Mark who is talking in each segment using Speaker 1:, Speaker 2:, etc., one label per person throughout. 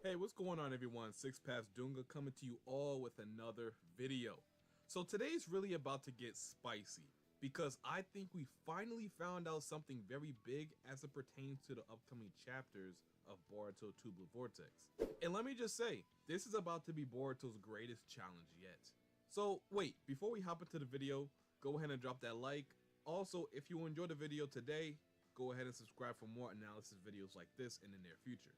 Speaker 1: Hey, what's going on everyone? Six Paths Dunga coming to you all with another video. So today's really about to get spicy because I think we finally found out something very big as it pertains to the upcoming chapters of Boruto 2 Blue Vortex. And let me just say, this is about to be Boruto's greatest challenge yet. So wait, before we hop into the video, go ahead and drop that like. Also, if you enjoyed the video today, go ahead and subscribe for more analysis videos like this in the near future.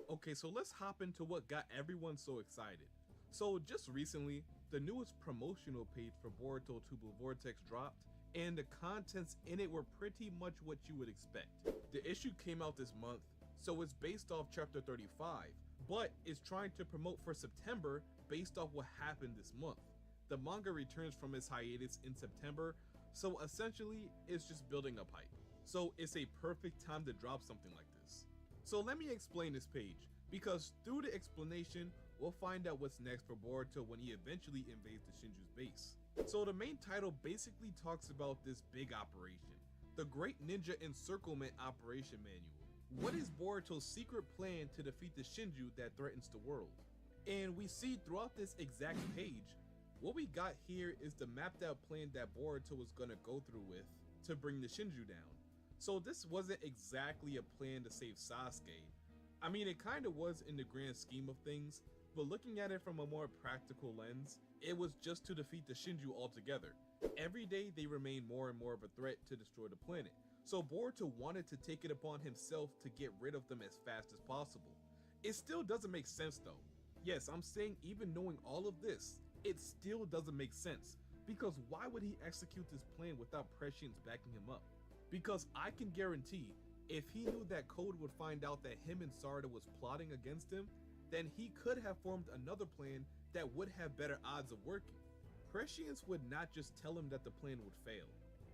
Speaker 1: Okay, so let's hop into what got everyone so excited. So just recently, the newest promotional page for Boruto 2 Blue Vortex dropped, and the contents in it were pretty much what you would expect. The issue came out this month, so it's based off chapter 35, but it's trying to promote for September based off what happened this month. The manga returns from its hiatus in September, so essentially it's just building up hype. So it's a perfect time to drop something like this. So let me explain this page, because through the explanation, we'll find out what's next for Boruto when he eventually invades the Shinju's base. So the main title basically talks about this big operation, the Great Ninja Encirclement Operation Manual. What is Boruto's secret plan to defeat the Shinju that threatens the world? And we see throughout this exact page, what we got here is the mapped out plan that Boruto was gonna go through with to bring the Shinju down. So this wasn't exactly a plan to save Sasuke. I mean, it kinda was in the grand scheme of things, but looking at it from a more practical lens, it was just to defeat the Shinju altogether. Every day they remain more and more of a threat to destroy the planet, so Boruto wanted to take it upon himself to get rid of them as fast as possible. It still doesn't make sense though. Yes, I'm saying even knowing all of this, it still doesn't make sense, because why would he execute this plan without Prescience backing him up? Because I can guarantee, if he knew that Code would find out that him and Sarada was plotting against him, then he could have formed another plan that would have better odds of working. Prescience would not just tell him that the plan would fail.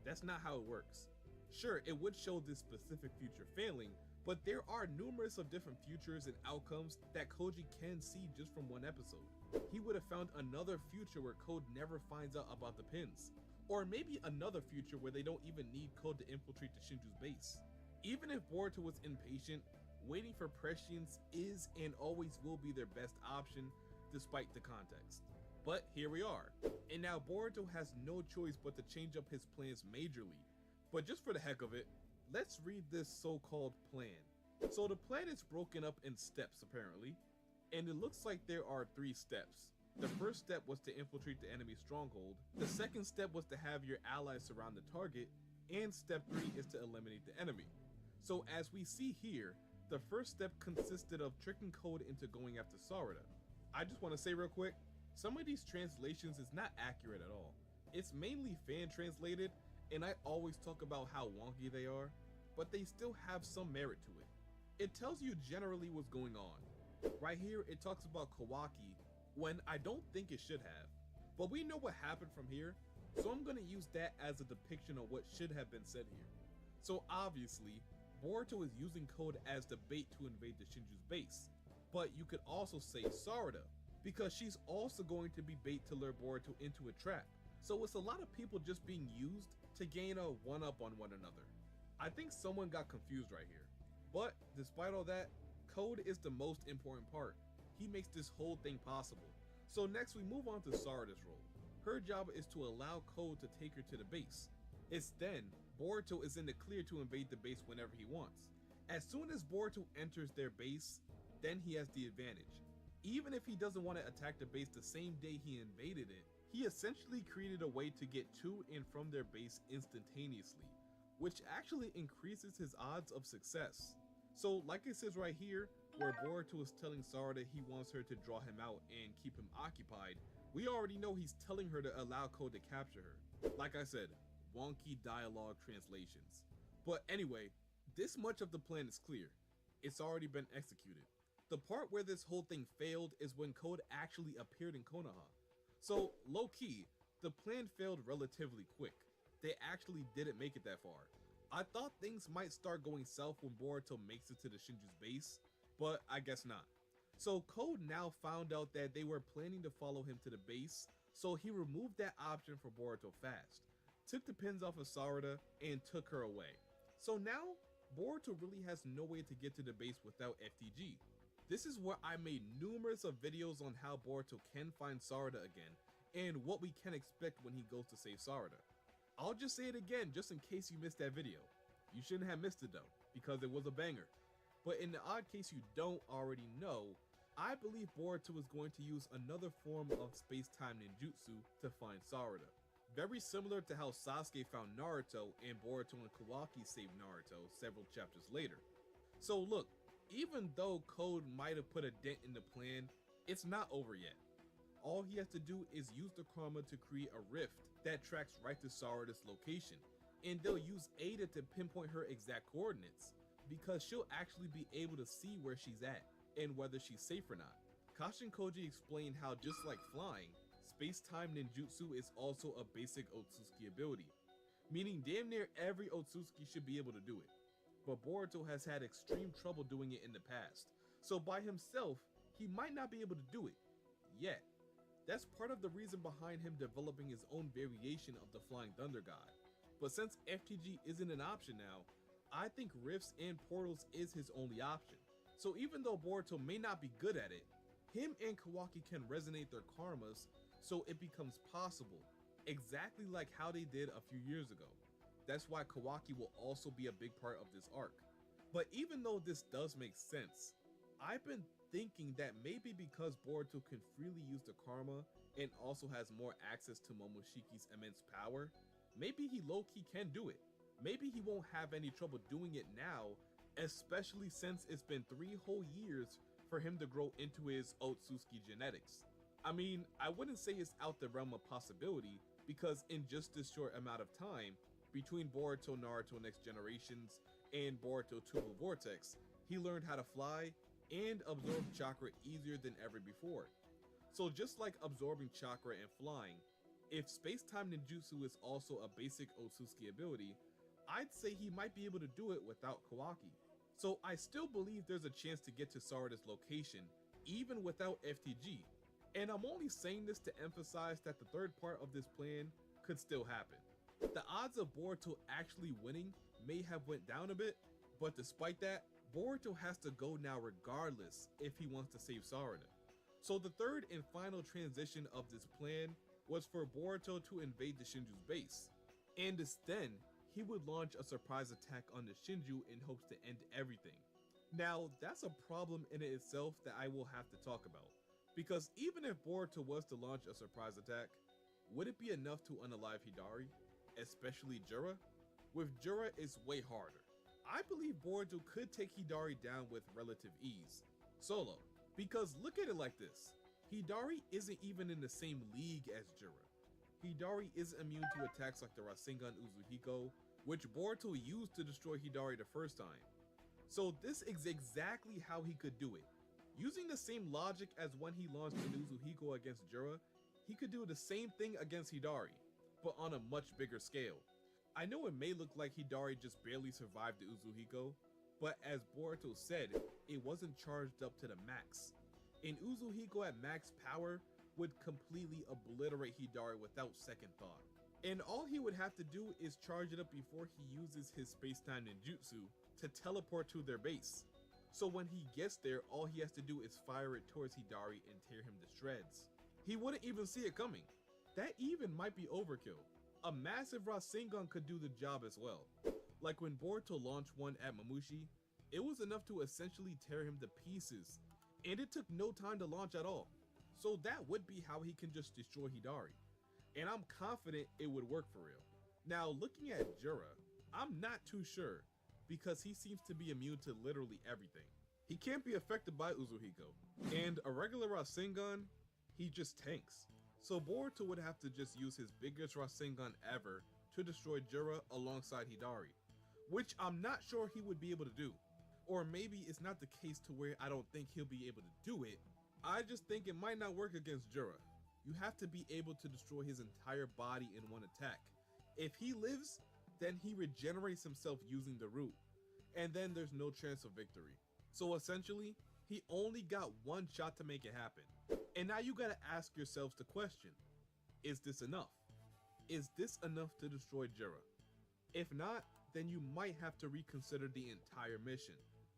Speaker 1: That's not how it works. Sure, it would show this specific future failing, but there are numerous of different futures and outcomes that Koji can see just from one episode. He would have found another future where Code never finds out about the pins. Or maybe another future where they don't even need Code to infiltrate the Shinju's base. Even if Boruto was impatient, waiting for Prescience is and always will be their best option despite the context. But here we are, and now Boruto has no choice but to change up his plans majorly. But just for the heck of it, let's read this so-called plan. So the plan is broken up in steps apparently, and it looks like there are 3 steps. The first step was to infiltrate the enemy stronghold, the second step was to have your allies surround the target, and step 3 is to eliminate the enemy. So as we see here, the first step consisted of tricking Code into going after Sarada. I just want to say real quick, some of these translations is not accurate at all. It's mainly fan translated, and I always talk about how wonky they are, but they still have some merit to it. It tells you generally what's going on. Right here it talks about Kawaki, when I don't think it should have. But we know what happened from here, so I'm gonna use that as a depiction of what should have been said here. So obviously, Boruto is using Code as the bait to invade the Shinju's base, but you could also say Sarada, because she's also going to be bait to lure Boruto into a trap. So it's a lot of people just being used to gain a one-up on one another. I think someone got confused right here. But despite all that, Code is the most important part. He makes this whole thing possible. So next we move on to Sarada's role. Her job is to allow Code to take her to the base. It's then Boruto is in the clear to invade the base whenever he wants. As soon as Boruto enters their base, then he has the advantage. Even if he doesn't want to attack the base the same day he invaded it, he essentially created a way to get to and from their base instantaneously, which actually increases his odds of success. So like it says right here, where Boruto is telling Sarada he wants her to draw him out and keep him occupied, we already know he's telling her to allow Code to capture her. Like I said, wonky dialogue translations. But anyway, this much of the plan is clear. It's already been executed. The part where this whole thing failed is when Code actually appeared in Konoha. So low-key, the plan failed relatively quick. They actually didn't make it that far. I thought things might start going south when Boruto makes it to the Shinju's base, but I guess not. So Code now found out that they were planning to follow him to the base, so he removed that option for Boruto fast, took the pins off of Sarada, and took her away. So now, Boruto really has no way to get to the base without FTG. This is where I made numerous of videos on how Boruto can find Sarada again, and what we can expect when he goes to save Sarada. I'll just say it again just in case you missed that video. You shouldn't have missed it though, because it was a banger. But in the odd case you don't already know, I believe Boruto is going to use another form of space-time ninjutsu to find Sarada. Very similar to how Sasuke found Naruto and Boruto and Kawaki saved Naruto several chapters later. So look, even though Code might have put a dent in the plan, it's not over yet. All he has to do is use the karma to create a rift that tracks right to Sarada's location, and they'll use Ada to pinpoint her exact coordinates, because she'll actually be able to see where she's at and whether she's safe or not. Kashin Koji explained how just like flying, space-time ninjutsu is also a basic Otsutsuki ability, meaning damn near every Otsutsuki should be able to do it. But Boruto has had extreme trouble doing it in the past, so by himself, he might not be able to do it, yet. That's part of the reason behind him developing his own variation of the Flying Thunder God. But since FTG isn't an option now, I think rifts and portals is his only option. So even though Boruto may not be good at it, him and Kawaki can resonate their karmas so it becomes possible, exactly like how they did a few years ago. That's why Kawaki will also be a big part of this arc. But even though this does make sense, I've been thinking that maybe because Boruto can freely use the karma and also has more access to Momoshiki's immense power, maybe he low-key can do it. Maybe he won't have any trouble doing it now, especially since it's been 3 whole years for him to grow into his Otsutsuki genetics. I mean, I wouldn't say it's out the realm of possibility, because in just this short amount of time, between Boruto Naruto Next Generations and Boruto 2 Blue Vortex, he learned how to fly and absorb chakra easier than ever before. So just like absorbing chakra and flying, if space-time ninjutsu is also a basic Otsutsuki ability, I'd say he might be able to do it without Kawaki. So I still believe there's a chance to get to Sarada's location even without FTG. And I'm only saying this to emphasize that the third part of this plan could still happen. The odds of Boruto actually winning may have went down a bit, but despite that, Boruto has to go now regardless if he wants to save Sarada. So the third and final transition of this plan was for Boruto to invade the Shinju's base. And then, he would launch a surprise attack on the Shinju in hopes to end everything. Now, that's a problem in itself that I will have to talk about, because even if Boruto was to launch a surprise attack, would it be enough to unalive Hidari, especially Jura? With Jura, it's way harder. I believe Boruto could take Hidari down with relative ease, solo, because look at it like this. Hidari isn't even in the same league as Jura. Hidari isn't immune to attacks like the Rasengan Uzuhiko, which Boruto used to destroy Hidari the first time. So this is exactly how he could do it. Using the same logic as when he launched the Uzuhiko against Jura, he could do the same thing against Hidari, but on a much bigger scale. I know it may look like Hidari just barely survived the Uzuhiko, but as Boruto said, it wasn't charged up to the max. An Uzuhiko at max power would completely obliterate Hidari without second thought. And all he would have to do is charge it up before he uses his space-time ninjutsu to teleport to their base. So when he gets there, all he has to do is fire it towards Hidari and tear him to shreds. He wouldn't even see it coming. That even might be overkill. A massive Rasengan could do the job as well. Like when Boruto launched one at Mamushi, it was enough to essentially tear him to pieces, and it took no time to launch at all. So that would be how he can just destroy Hidari. And I'm confident it would work for real. Now looking at Jura, I'm not too sure, because he seems to be immune to literally everything. He can't be affected by Uzuhiko, and a regular Rasengan, he just tanks. So Boruto would have to just use his biggest Rasengan ever to destroy Jura alongside Hidari, which I'm not sure he would be able to do. Or maybe it's not the case to where I don't think he'll be able to do it. I just think it might not work against Jura. You have to be able to destroy his entire body in one attack. If he lives, then he regenerates himself using the root, and then there's no chance of victory. So essentially, he only got one shot to make it happen. And now you gotta ask yourselves the question, is this enough? Is this enough to destroy Jura? If not, then you might have to reconsider the entire mission,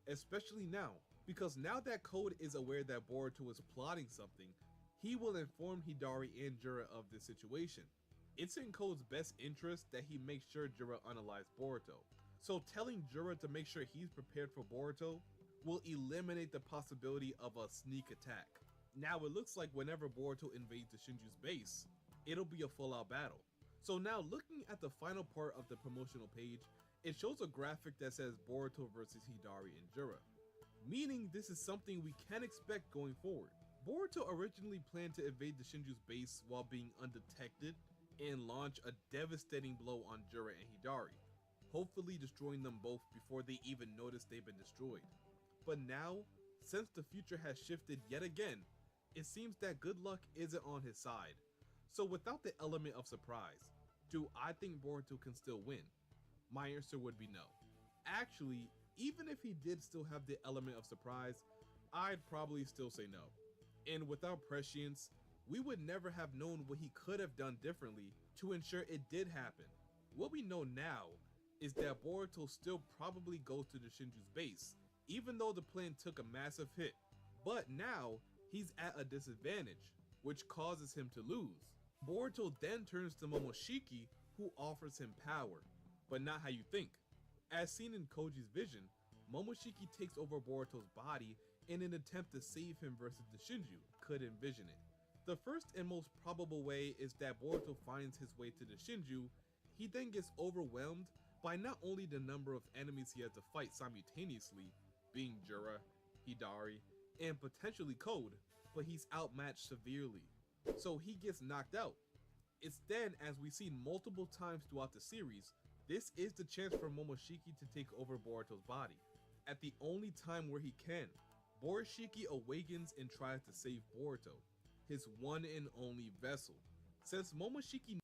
Speaker 1: especially now, Because now that Code is aware that Boruto is plotting something, he will inform Hidari and Jura of this situation. It's in Code's best interest that he makes sure Jura unalives Boruto. So telling Jura to make sure he's prepared for Boruto will eliminate the possibility of a sneak attack. Now it looks like whenever Boruto invades the Shinju's base, it'll be a full-out battle. So now looking at the final part of the promotional page, it shows a graphic that says Boruto versus Hidari and Jura, meaning this is something we can expect going forward. Boruto originally planned to invade the Shinju's base while being undetected and launch a devastating blow on Jura and Hidari, hopefully destroying them both before they even notice they've been destroyed. But now, since the future has shifted yet again, it seems that good luck isn't on his side. So without the element of surprise, do I think Boruto can still win? My answer would be no. Actually, even if he did still have the element of surprise, I'd probably still say no. And without prescience, we would never have known what he could have done differently to ensure it did happen. What we know now is that Boruto still probably goes to the Shinju's base, even though the plan took a massive hit. But now, he's at a disadvantage, which causes him to lose. Boruto then turns to Momoshiki, who offers him power, but not how you think. As seen in Koji's vision, Momoshiki takes over Boruto's body in an attempt to save him versus the Shinju could envision it. The first and most probable way is that Boruto finds his way to the Shinju. He then gets overwhelmed by not only the number of enemies he has to fight simultaneously, being Jura, Hidari, and potentially Code, but he's outmatched severely, so he gets knocked out. It's then, as we've seen multiple times throughout the series, this is the chance for Momoshiki to take over Boruto's body. At the only time where he can, Borushiki awakens and tries to save Boruto, his one and only vessel. Since Momoshiki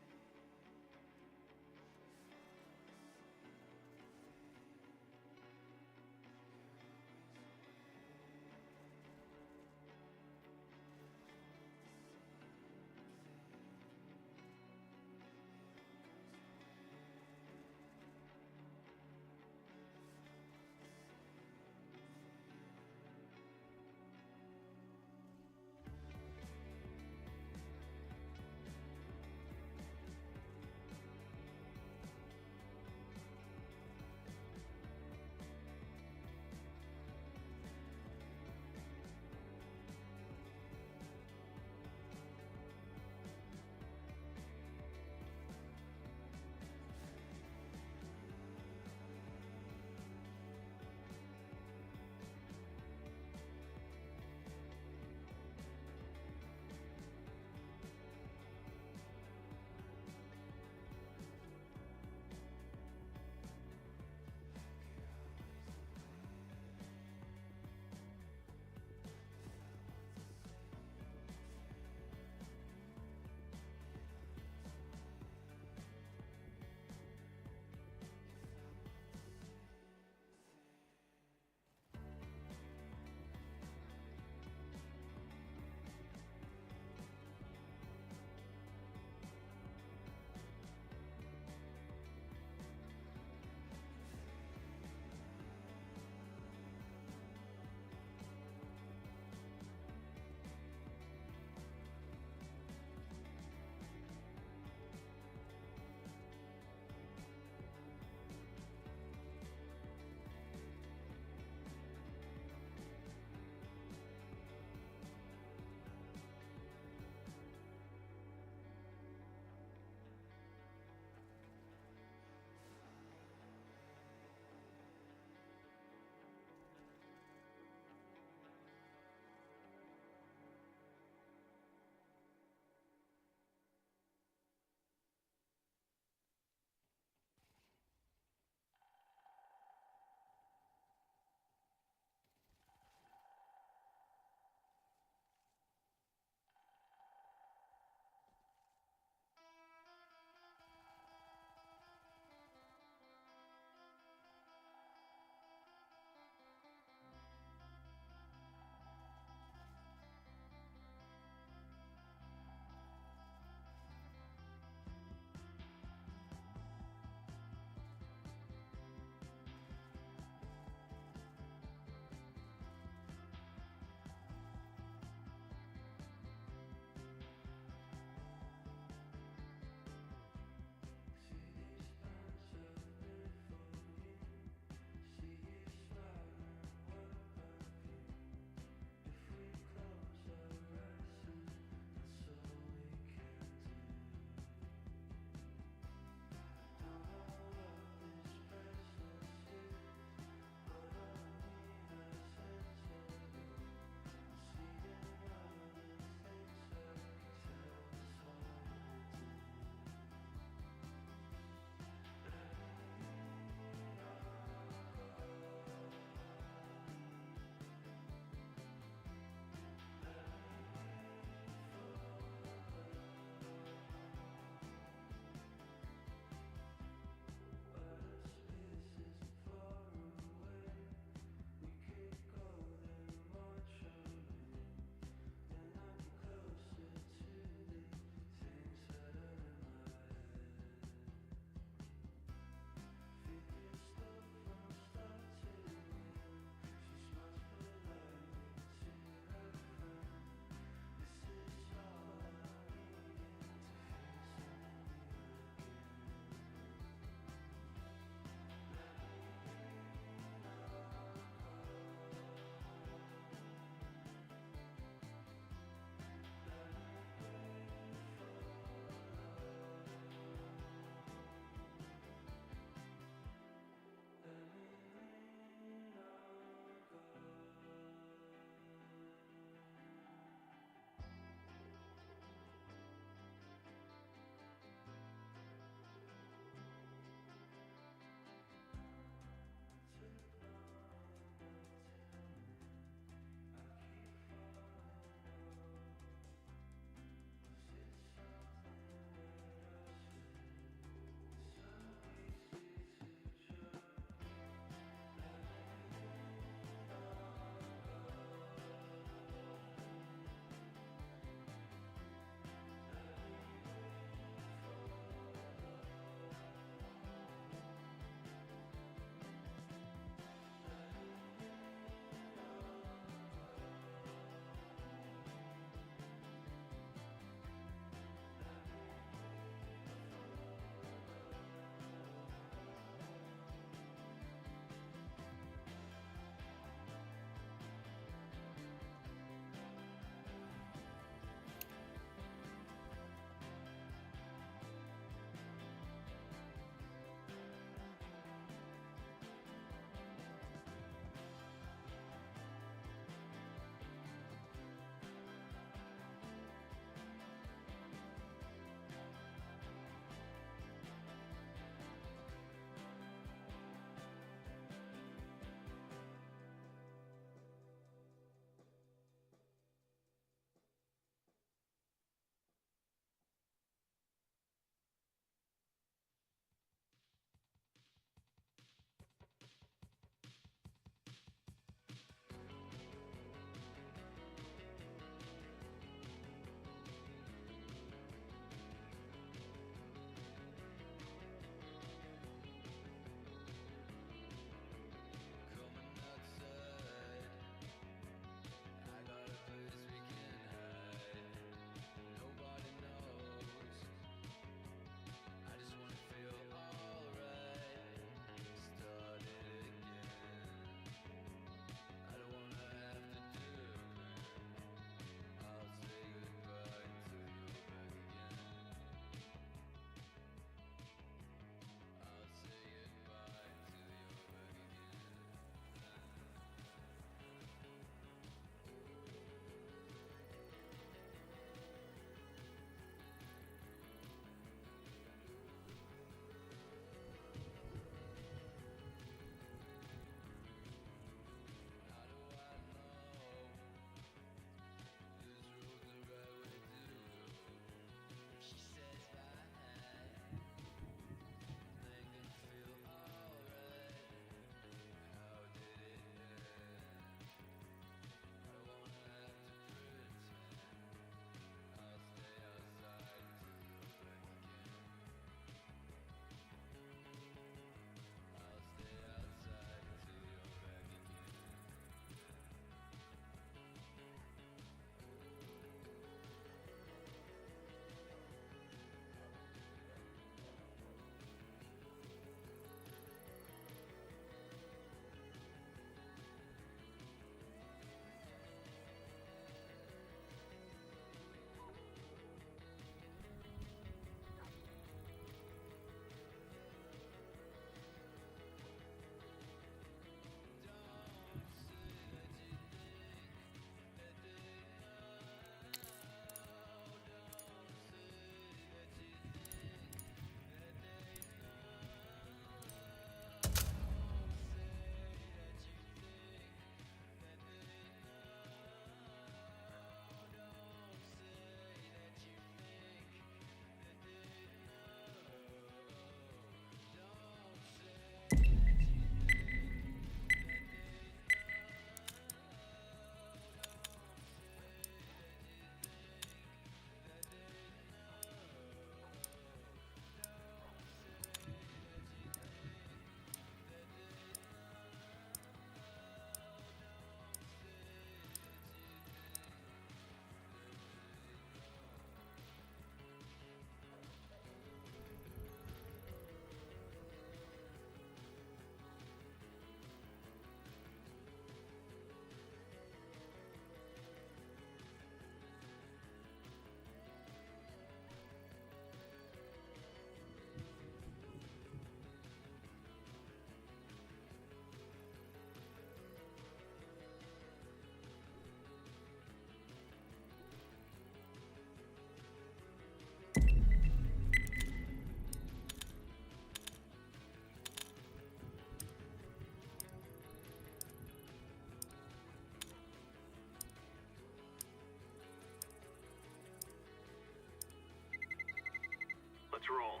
Speaker 2: roll.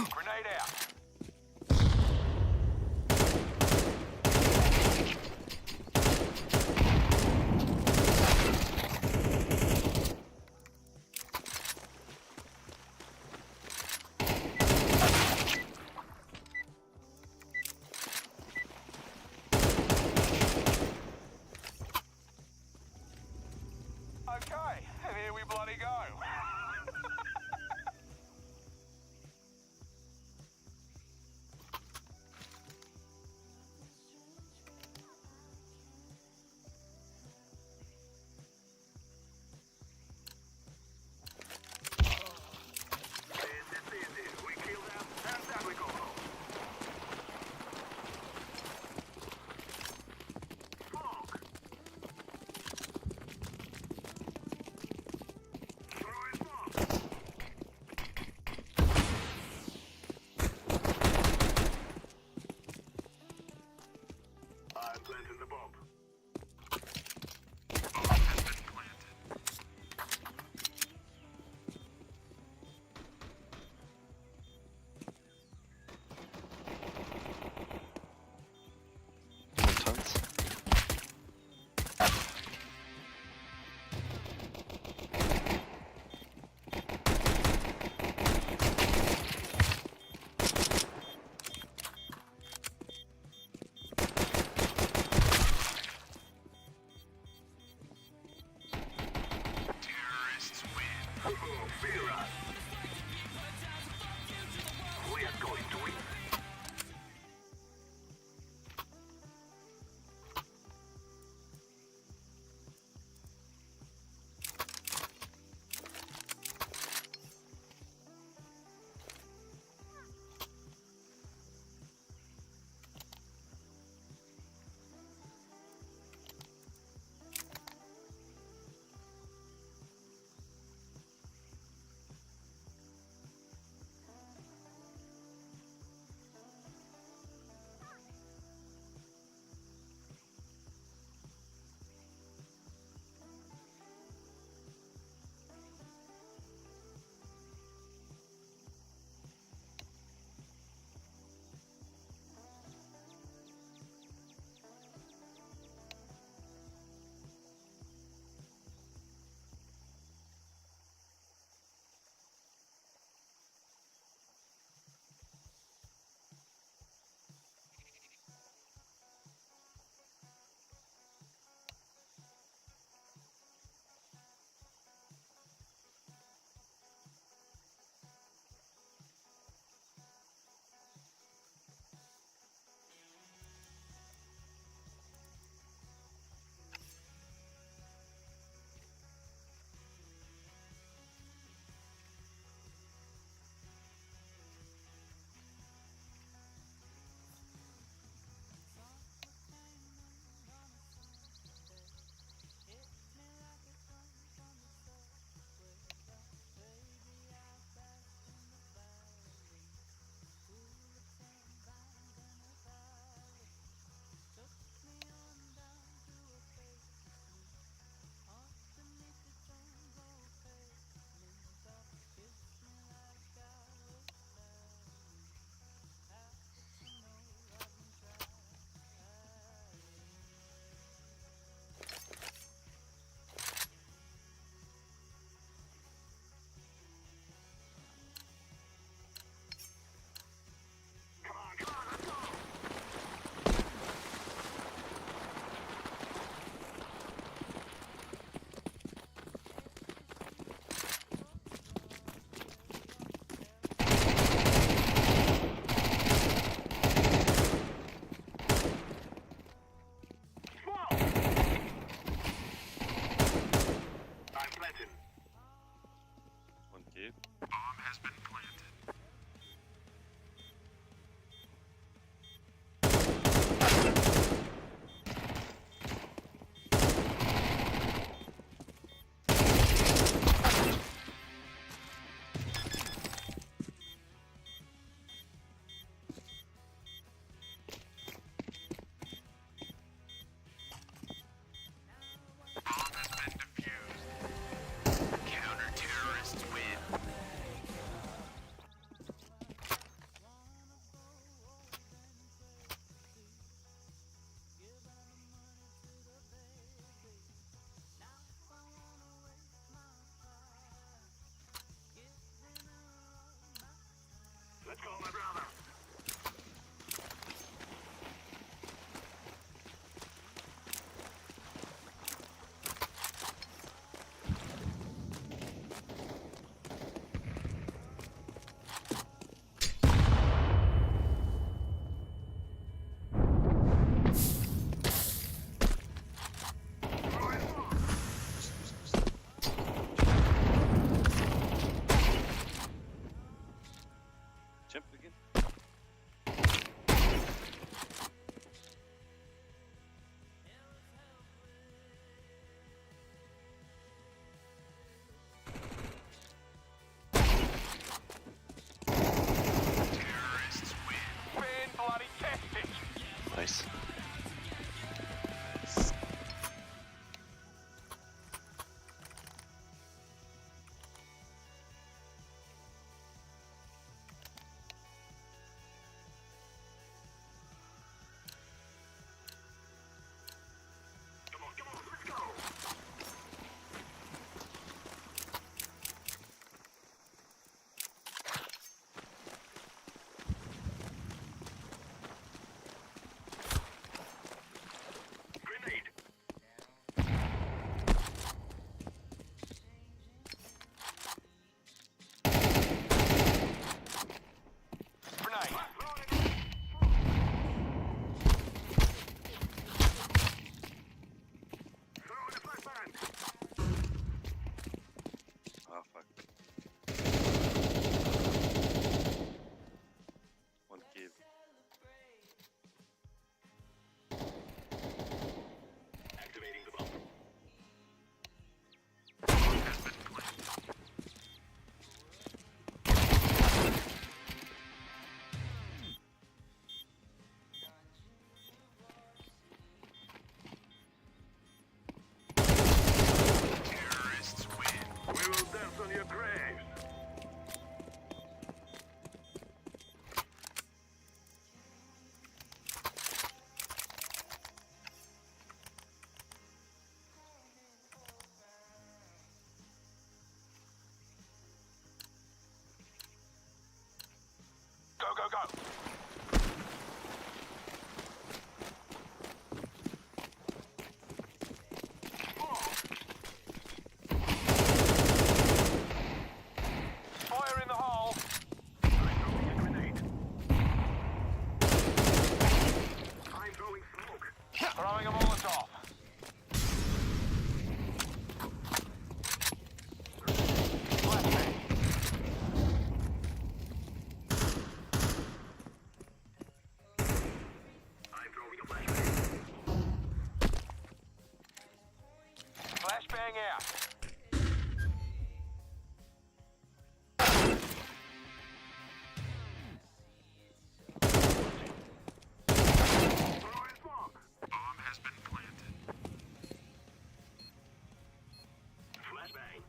Speaker 2: Grenade out. Okay, and here we bloody go. I'm planting the bomb. Bomb has been planted.
Speaker 3: Tons.
Speaker 2: Terrorists win. Fear us. We are going to win.
Speaker 3: Planted.
Speaker 2: Bomb has been planted. on your graves. Go, go, go. Fire in the hole. I'm throwing smoke. Throwing a Molotov. Flashbang. I'm throwing a flashbang. Flashbang out. Throwing smoke. Bomb has been planted. Flashbang.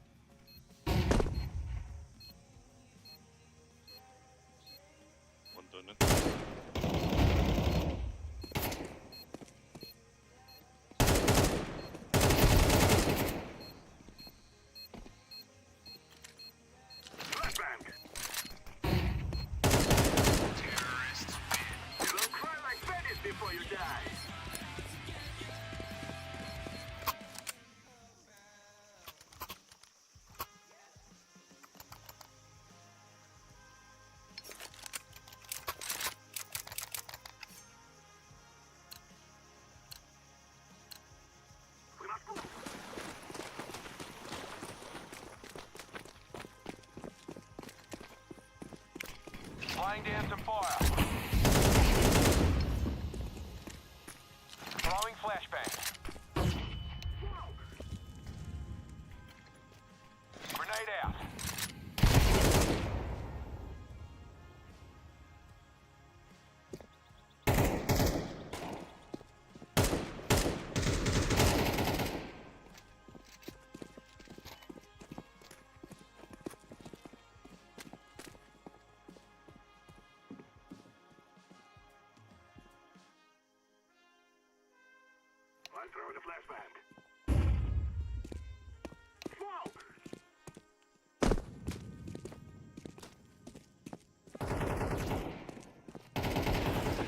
Speaker 3: One done.
Speaker 2: Flashbang. Terrorists win. You don't cry like babies before you die. We must move.
Speaker 4: Laying down some fire. Throwing flashbang. Grenade out.
Speaker 2: I'm throwing a flashbang. Smoke!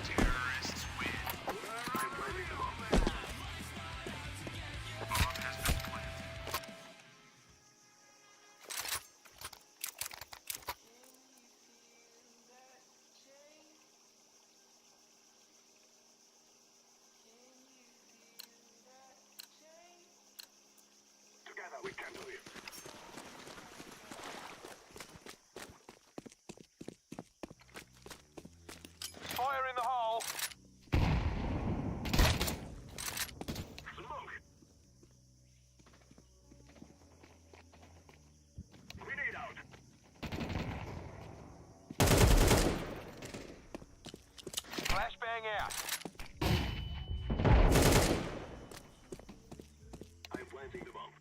Speaker 2: Terrorists win. I'm planting the bomb. Bomb has been planted. Together we can do it.
Speaker 4: Fire in the hole.
Speaker 2: Smoke! Grenade out.
Speaker 4: Flashbang out.
Speaker 2: I'm planting the bomb.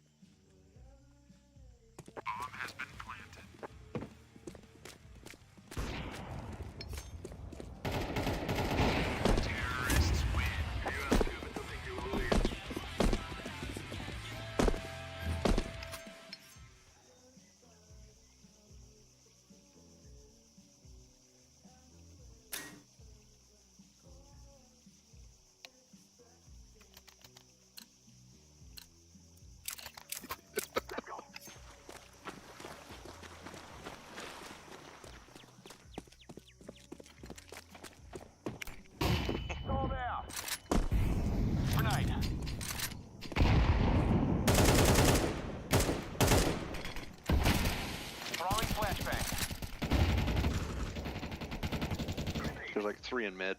Speaker 2: Bomb has been planted. Terrorists win. You are stupid to think you will lose. Let's go.
Speaker 4: Sold out. Grenade. Throwing flashbang.
Speaker 3: There's like 3 in mid.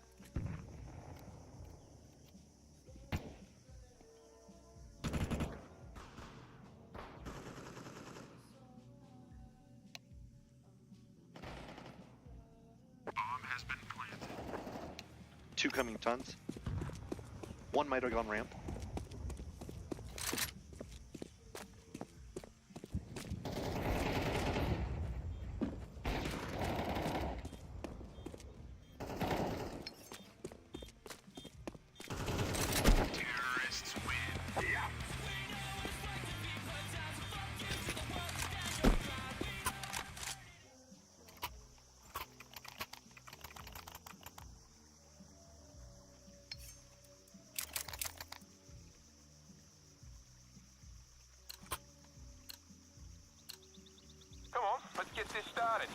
Speaker 2: Bomb has been planted.
Speaker 3: 2 coming tons. 1 might have gone ramp.
Speaker 4: Come on, let's get this started.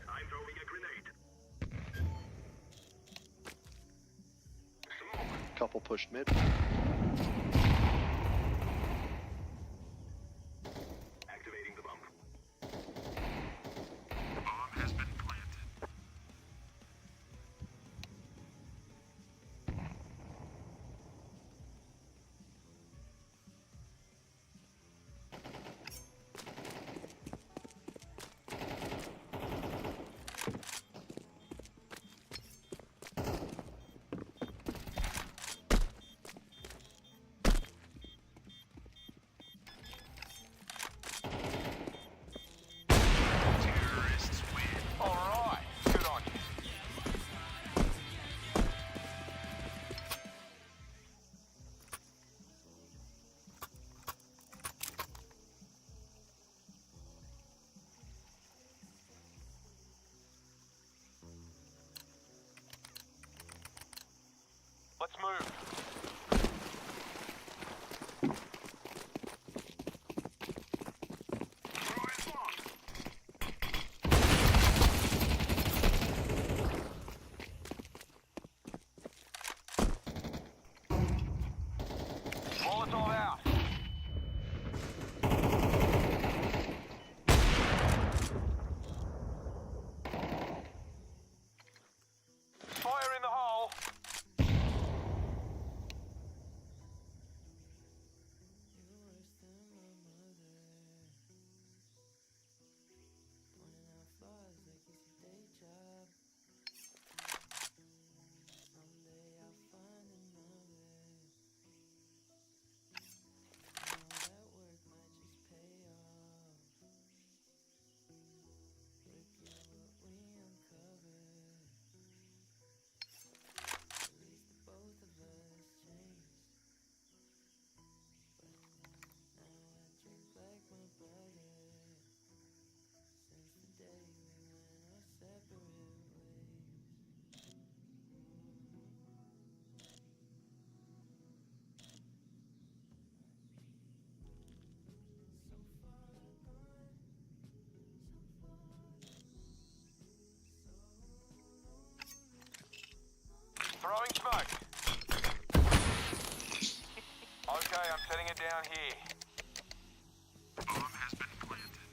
Speaker 2: I'm throwing a grenade.
Speaker 3: Couple pushed mid.
Speaker 2: Activating the bomb. Bomb has been planted. Terrorists win.
Speaker 4: All right, good on you. Let's move.
Speaker 2: Throwing bomb.
Speaker 4: Molotov out. Fire in the hole. Throwing smoke. Okay, I'm setting it down here.
Speaker 2: Bomb has been planted.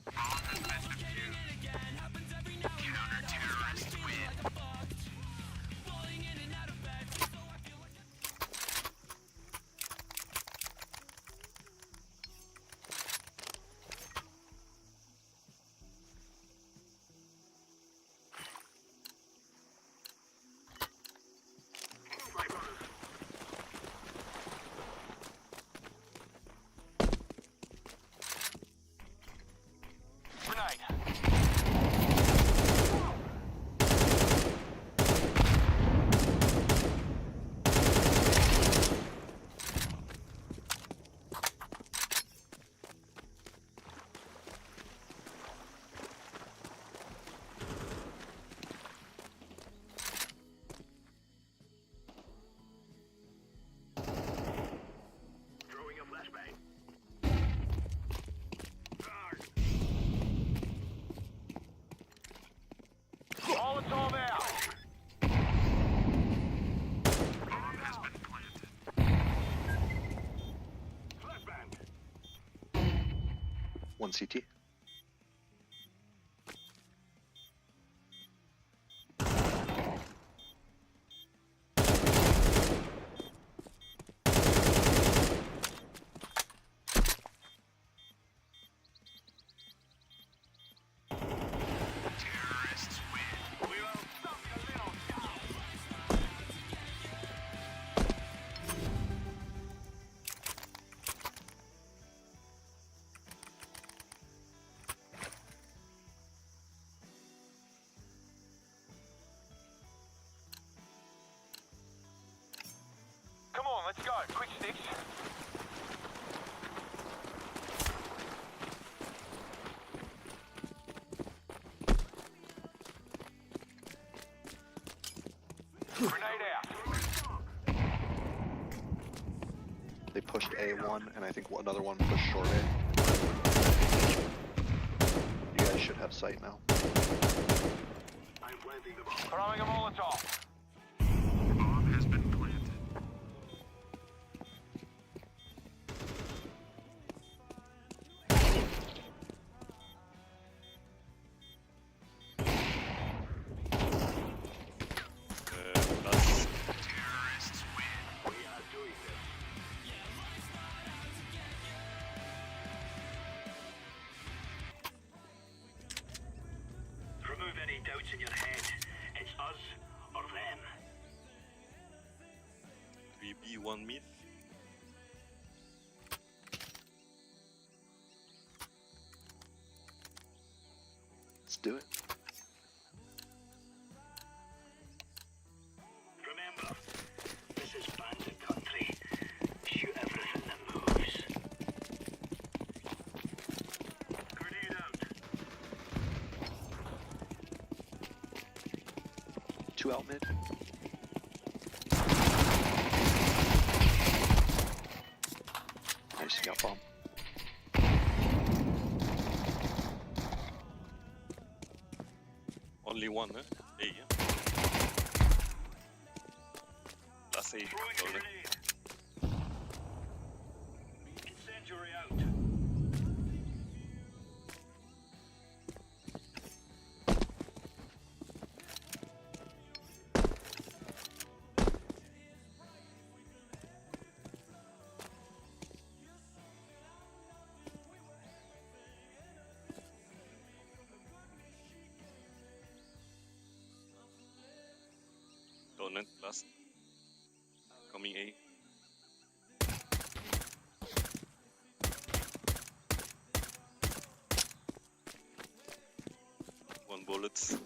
Speaker 2: Bomb has been defused. Counter-terrorists win. Move, my brothers.
Speaker 4: Grenade.
Speaker 2: Throwing a flashbang. Guard.
Speaker 4: Molotov out.
Speaker 2: Bomb has been planted. Flashbang.
Speaker 3: One CT.
Speaker 2: Terrorists win. We will stop your little
Speaker 3: They pushed A1, and I think another one pushed short A. You guys should have sight now.
Speaker 2: I'm planting the bomb.
Speaker 4: Throwing a Molotov.
Speaker 2: Bomb has been planted.
Speaker 5: Last.
Speaker 2: Terrorists win. We are doing this. Remove any doubts in your head. It's us or them.
Speaker 5: 3B, 1 mid.
Speaker 3: Let's do it.
Speaker 2: Remember, this is bandit country. Shoot everything that moves. Grenade out.
Speaker 3: 2 out mid. Nice, you got bomb.
Speaker 5: Only one, eh? A, yeah. Last A.
Speaker 2: Throwing a
Speaker 5: Sorry.
Speaker 2: grenade. Incendiary out.
Speaker 5: Donut, last. Coming A. One bullet.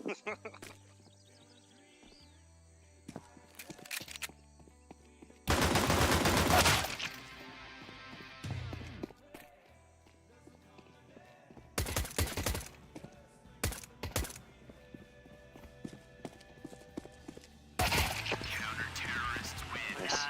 Speaker 2: Counter-terrorists win.
Speaker 3: Nice.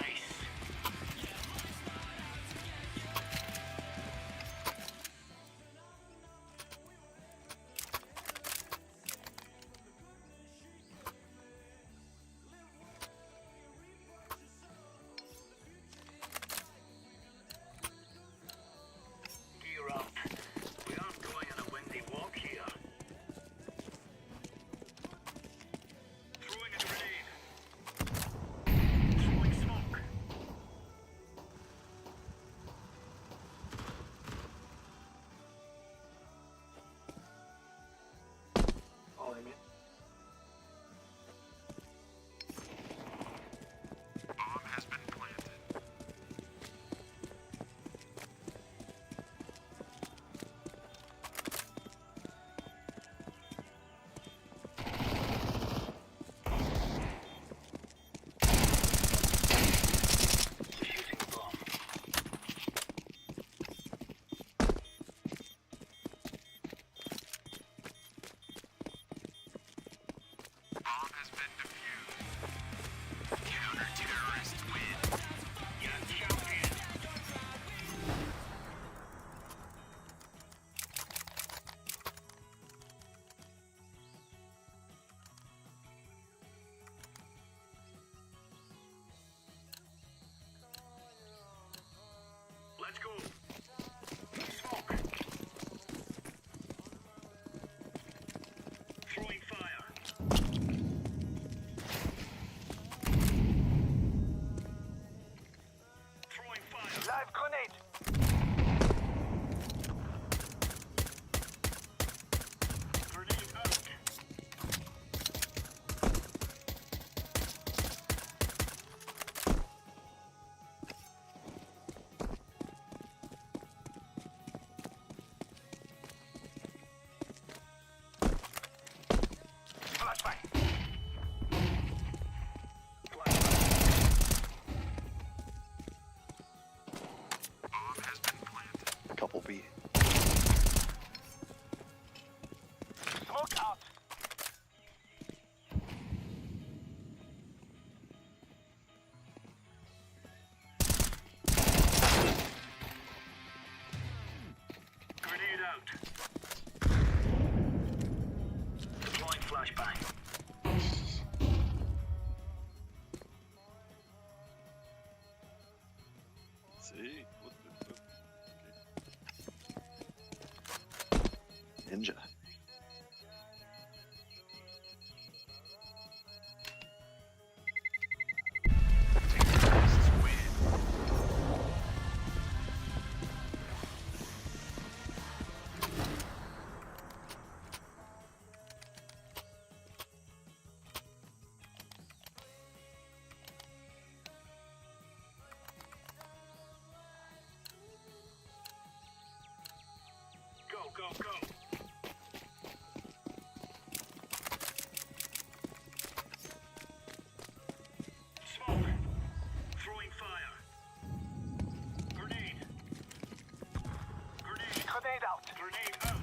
Speaker 5: Hey, what the fuck?
Speaker 3: Ninja.
Speaker 2: Go, go, go. Smoke. Throwing fire. Grenade. Grenade.
Speaker 4: Grenade out.
Speaker 2: Grenade out.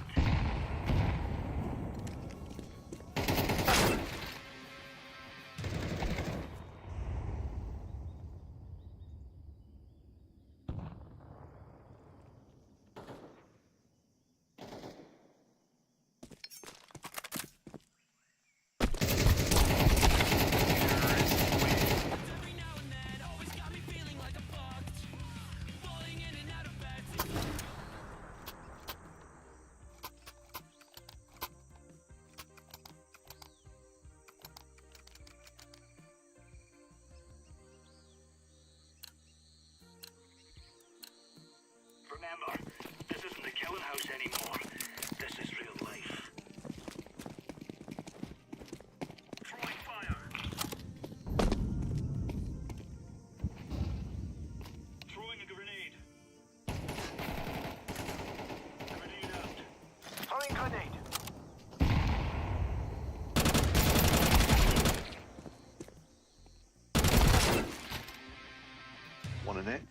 Speaker 2: Remember, this isn't the killing house anymore. This is real life. Throwing fire. Throwing a grenade. Grenade out.
Speaker 4: Throwing grenade.
Speaker 3: One in it.